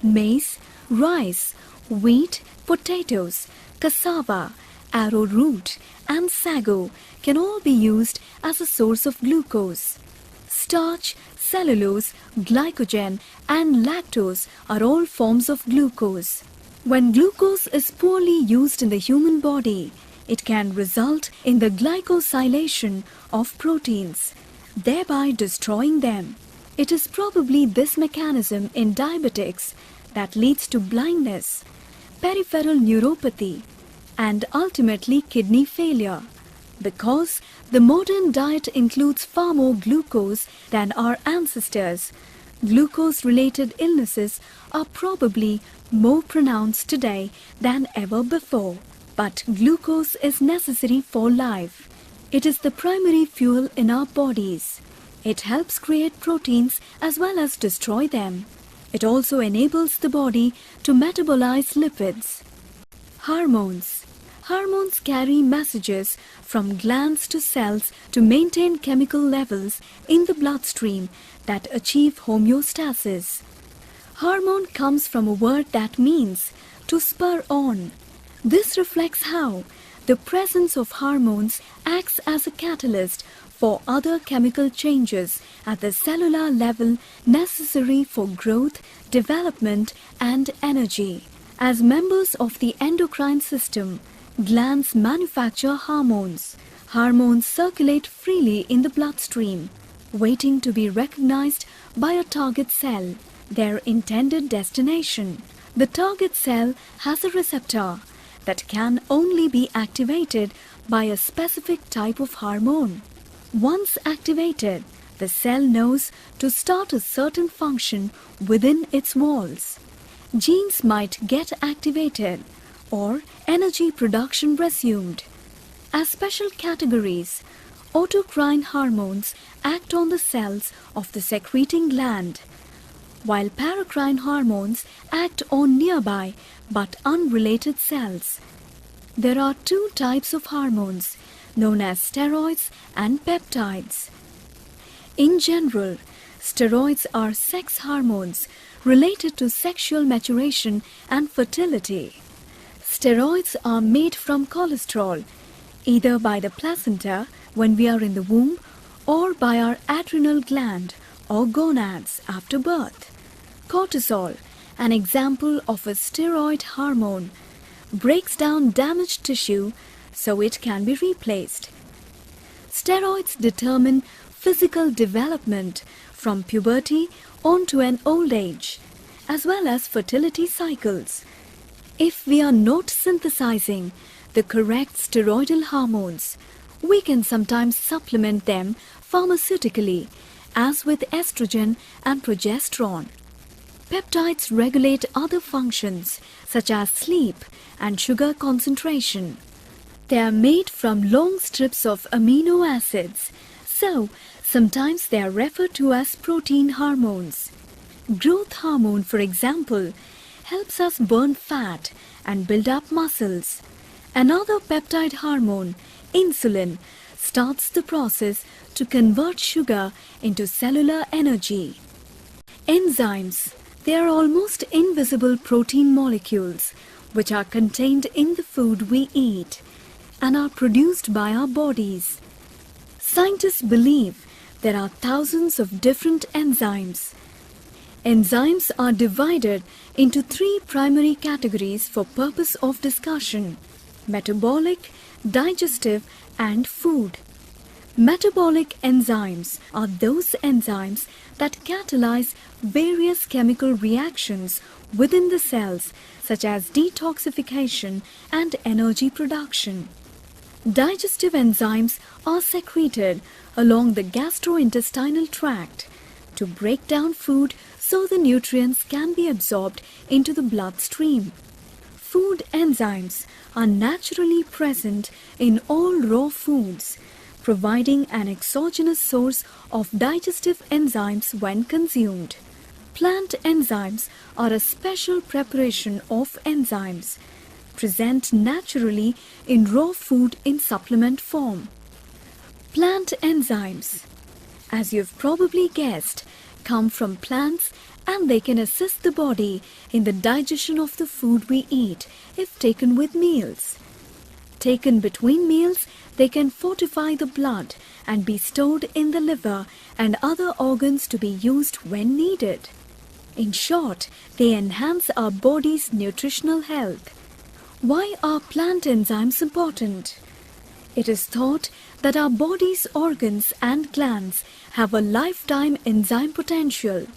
Maize, rice, wheat, potatoes, cassava, arrowroot and sago can all be used as a source of glucose. Starch, cellulose, glycogen and lactose are all forms of glucose. When glucose is poorly used in the human body, it can result in the glycosylation of proteins, thereby destroying them. It is probably this mechanism in diabetics that leads to blindness, peripheral neuropathy, and ultimately kidney failure. Because the modern diet includes far more glucose than our ancestors, glucose-related illnesses are probably more pronounced today than ever before. But glucose is necessary for life. It is the primary fuel in our bodies. It helps create proteins as well as destroy them. It also enables the body to metabolize lipids. Hormones. Hormones carry messages from glands to cells to maintain chemical levels in the bloodstream that achieve homeostasis. Hormone comes from a word that means to spur on. This reflects how the presence of hormones acts as a catalyst for other chemical changes at the cellular level necessary for growth, development, and energy. As members of the endocrine system, glands manufacture hormones. Hormones circulate freely in the bloodstream, waiting to be recognized by a target cell, their intended destination. The target cell has a receptor that can only be activated by a specific type of hormone. Once activated, the cell knows to start a certain function within its walls. Genes might get activated or energy production resumed. As special categories, autocrine hormones act on the cells of the secreting gland, while paracrine hormones act on nearby but unrelated cells. There are two types of hormones, known as steroids and peptides. In general, steroids are sex hormones related to sexual maturation and fertility. Steroids are made from cholesterol, either by the placenta when we are in the womb or by our adrenal gland or gonads after birth. Cortisol, an example of a steroid hormone, breaks down damaged tissue so it can be replaced. Steroids determine physical development from puberty on to an old age, as well as fertility cycles. If we are not synthesizing the correct steroidal hormones, we can sometimes supplement them pharmaceutically as with estrogen and progesterone. Peptides regulate other functions such as sleep and sugar concentration. They are made from long strips of amino acids, so sometimes they are referred to as protein hormones. Growth hormone, for example, helps us burn fat and build up muscles. Another peptide hormone, insulin, starts the process to convert sugar into cellular energy. Enzymes. They are almost invisible protein molecules which are contained in the food we eat and are produced by our bodies. Scientists believe there are thousands of different enzymes. Enzymes are divided into three primary categories for purpose of discussion: metabolic, digestive, and food. Metabolic enzymes are those enzymes that catalyze various chemical reactions within the cells, such as detoxification and energy production. Digestive enzymes are secreted along the gastrointestinal tract to break down food so the nutrients can be absorbed into the bloodstream. Food enzymes are naturally present in all raw foods, providing an exogenous source of digestive enzymes when consumed. Plant enzymes are a special preparation of enzymes, present naturally in raw food in supplement form. Plant enzymes, as you've probably guessed, come from plants, and they can assist the body in the digestion of the food we eat if taken with meals. Taken between meals, they can fortify the blood and be stored in the liver and other organs to be used when needed. In short, they enhance our body's nutritional health. Why are plant enzymes important? It is thought that our body's organs and glands have a lifetime enzyme potential.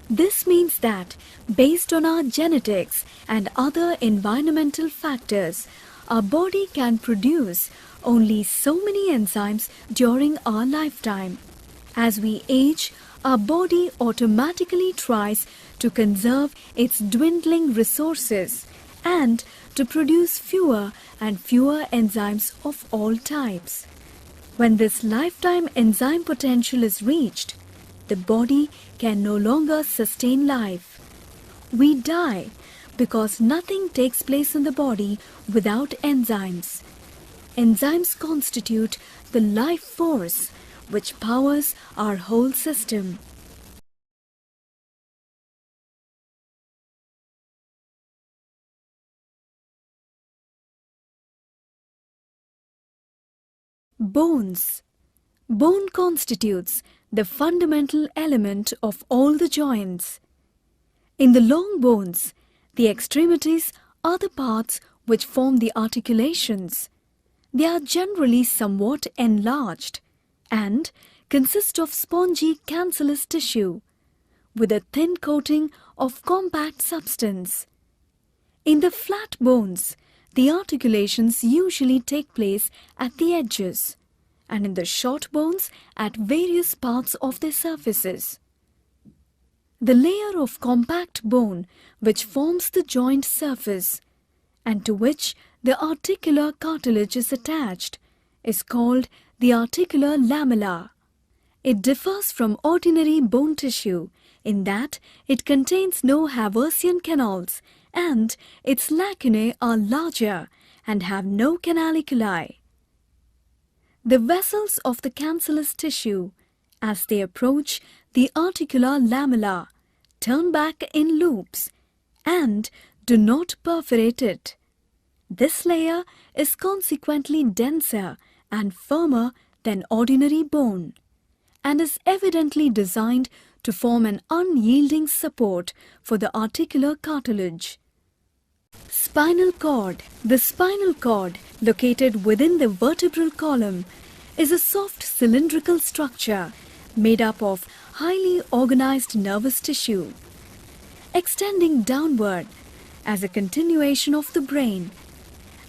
This means that, based on our genetics and other environmental factors, our body can produce only so many enzymes during our lifetime. As we age, our body automatically tries to conserve its dwindling resources and to produce fewer and fewer enzymes of all types. When this lifetime enzyme potential is reached, the body can no longer sustain life. We die because nothing takes place in the body without enzymes. Enzymes constitute the life force which powers our whole system. Bones. Bone constitutes the fundamental element of all the joints. In the long bones, the extremities are the parts which form the articulations. They are generally somewhat enlarged and consist of spongy cancellous tissue with a thin coating of compact substance. In the flat bones, the articulations usually take place at the edges, and in the short bones at various parts of their surfaces. The layer of compact bone which forms the joint surface and to which the articular cartilage is attached is called the articular lamella. It differs from ordinary bone tissue in that it contains no Haversian canals and its lacunae are larger and have no canaliculi. The vessels of the cancellous tissue, as they approach the articular lamella, turn back in loops and do not perforate it. This layer is consequently denser and firmer than ordinary bone and is evidently designed to form an unyielding support for the articular cartilage. Spinal cord. The spinal cord, located within the vertebral column, is a soft cylindrical structure made up of highly organized nervous tissue. Extending downward as a continuation of the brain,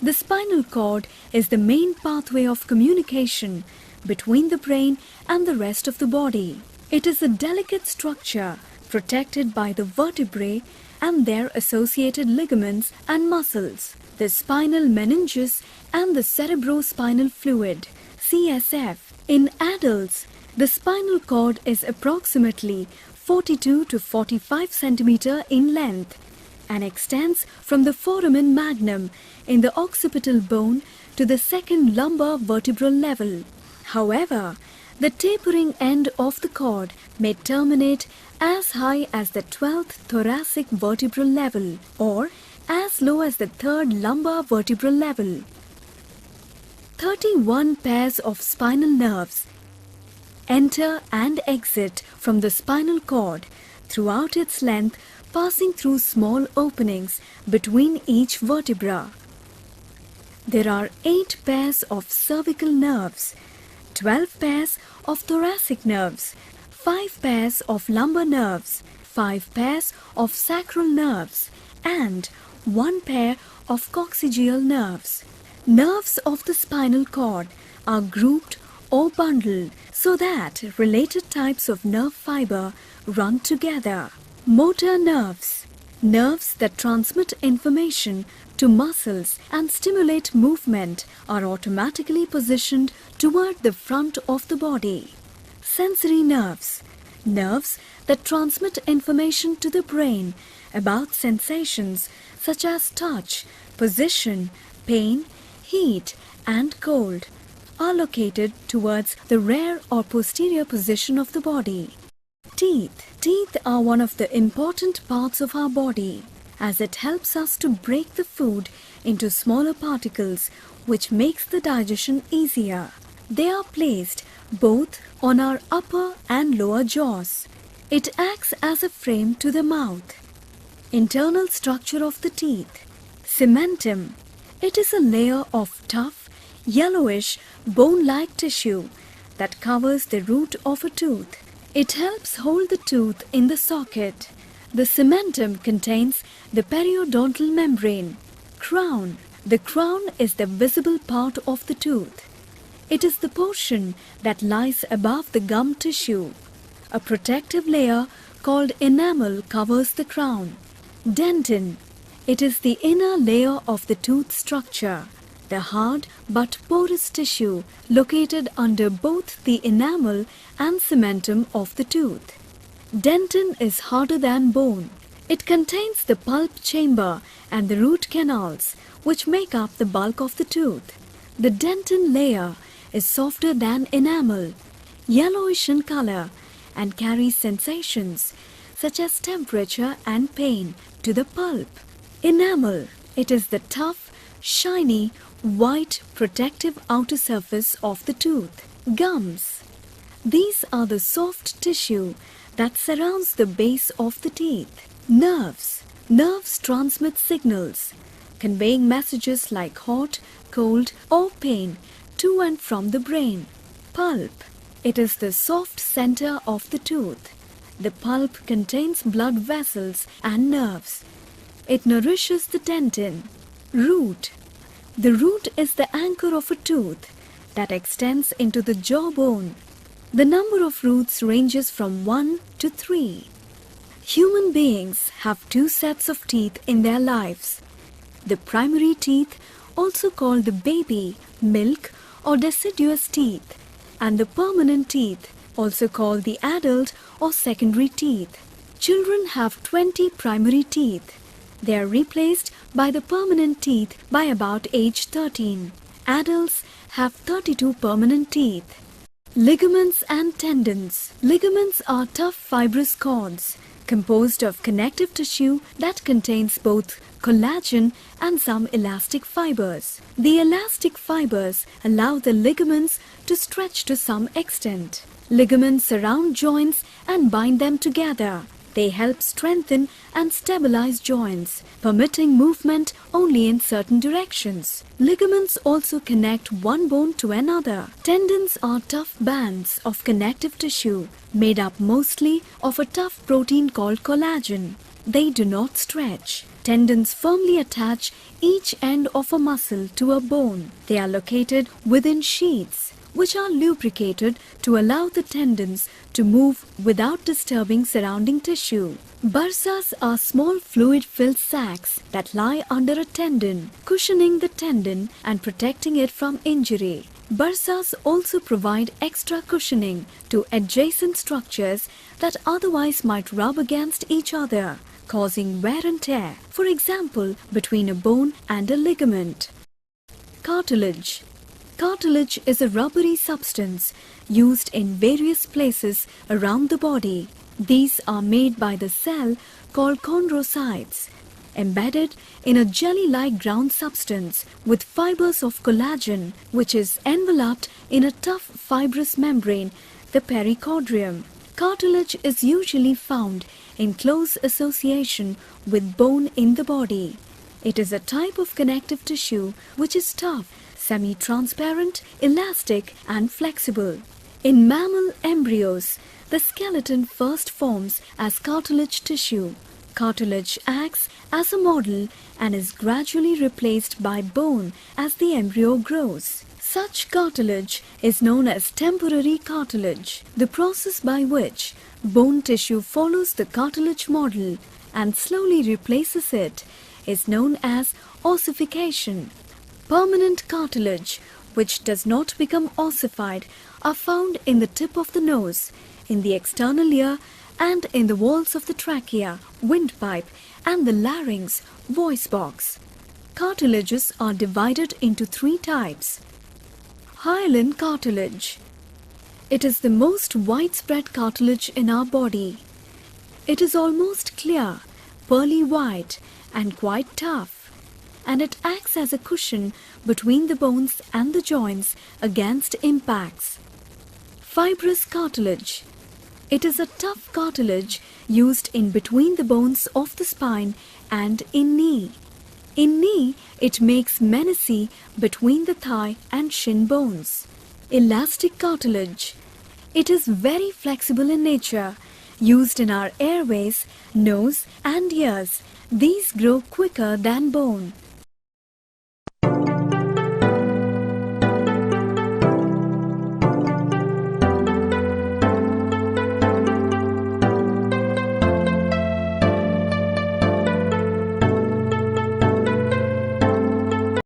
the spinal cord is the main pathway of communication between the brain and the rest of the body. It is a delicate structure protected by the vertebrae and their associated ligaments and muscles, the spinal meninges and the cerebrospinal fluid, CSF. In adults, the spinal cord is approximately 42 to 45 cm in length and extends from the foramen magnum in the occipital bone to the second lumbar vertebral level. However, the tapering end of the cord may terminate as high as the 12th thoracic vertebral level or as low as the 3rd lumbar vertebral level. 31 pairs of spinal nerves enter and exit from the spinal cord throughout its length, passing through small openings between each vertebra. There are 8 pairs of cervical nerves, 12 pairs of thoracic nerves, 5 pairs of lumbar nerves, 5 pairs of sacral nerves, and 1 pair of coccygeal nerves. Nerves of the spinal cord are grouped or bundled so that related types of nerve fiber run together. Motor nerves, nerves that transmit information to muscles and stimulate movement, are automatically positioned toward the front of the body. Sensory nerves, nerves that transmit information to the brain about sensations such as touch, position, pain, heat, and cold, are located towards the rear or posterior position of the body. Teeth. Teeth are one of the important parts of our body, as it helps us to break the food into smaller particles, which makes the digestion easier. They are placed both on our upper and lower jaws. It acts as a frame to the mouth. Internal structure of the teeth. Cementum. It is a layer of tough, yellowish, bone-like tissue that covers the root of a tooth. It helps hold the tooth in the socket. The cementum contains the periodontal membrane. Crown. The crown is the visible part of the tooth. It is the portion that lies above the gum tissue. A protective layer called enamel covers the crown. Dentin. It is the inner layer of the tooth structure, the hard but porous tissue located under both the enamel and cementum of the tooth. Dentin is harder than bone. It contains the pulp chamber and the root canals, which make up the bulk of the tooth. The dentin layer is softer than enamel, yellowish in color, and carries sensations such as temperature and pain to the pulp. Enamel. It is the tough, shiny, white protective outer surface of the tooth. Gums. These are the soft tissue that surrounds the base of the teeth. Nerves. Nerves transmit signals, conveying messages like hot, cold, or pain to and from the brain. Pulp. It is the soft center of the tooth. The pulp contains blood vessels and nerves. It nourishes the dentin. Root. The root is the anchor of a tooth that extends into the jawbone. The number of roots ranges from 1 to 3. Human beings have 2 sets of teeth in their lives. The primary teeth, also called the baby, milk, or deciduous teeth, and the permanent teeth, also called the adult or secondary teeth. Children have 20 primary teeth. They are replaced by the permanent teeth by about age 13. Adults have 32 permanent teeth. Ligaments and tendons. Ligaments are tough fibrous cords composed of connective tissue that contains both collagen and some elastic fibers. The elastic fibers allow the ligaments to stretch to some extent. Ligaments surround joints and bind them together. They help strengthen and stabilize joints, permitting movement only in certain directions. Ligaments also connect one bone to another. Tendons are tough bands of connective tissue made up mostly of a tough protein called collagen. They do not stretch. Tendons firmly attach each end of a muscle to a bone. They are located within sheaths. which are lubricated to allow the tendons to move without disturbing surrounding tissue. Bursas are small fluid-filled sacs that lie under a tendon, cushioning the tendon and protecting it from injury. Bursas also provide extra cushioning to adjacent structures that otherwise might rub against each other, causing wear and tear, for example, between a bone and a ligament. Cartilage. Cartilage is a rubbery substance used in various places around the body. These are made by the cell called chondrocytes, embedded in a jelly-like ground substance with fibers of collagen, which is enveloped in a tough fibrous membrane, the perichondrium. Cartilage is usually found in close association with bone in the body. It is a type of connective tissue which is tough, semi-transparent, elastic and flexible. In mammal embryos, the skeleton first forms as cartilage tissue. Cartilage acts as a model and is gradually replaced by bone as the embryo grows. Such cartilage is known as temporary cartilage. The process by which bone tissue follows the cartilage model and slowly replaces it is known as ossification. Permanent cartilage, which does not become ossified, are found in the tip of the nose, in the external ear, and in the walls of the trachea, windpipe, and the larynx, voice box. Cartilages are divided into 3 types. Hyaline cartilage. It is the most widespread cartilage in our body. It is almost clear, pearly white, and quite tough, and it acts as a cushion between the bones and the joints against impacts. Fibrous cartilage. It is a tough cartilage used in between the bones of the spine and in knee. In knee, it makes menisci between the thigh and shin bones. Elastic cartilage. It is very flexible in nature, used in our airways, nose and ears. These grow quicker than bone.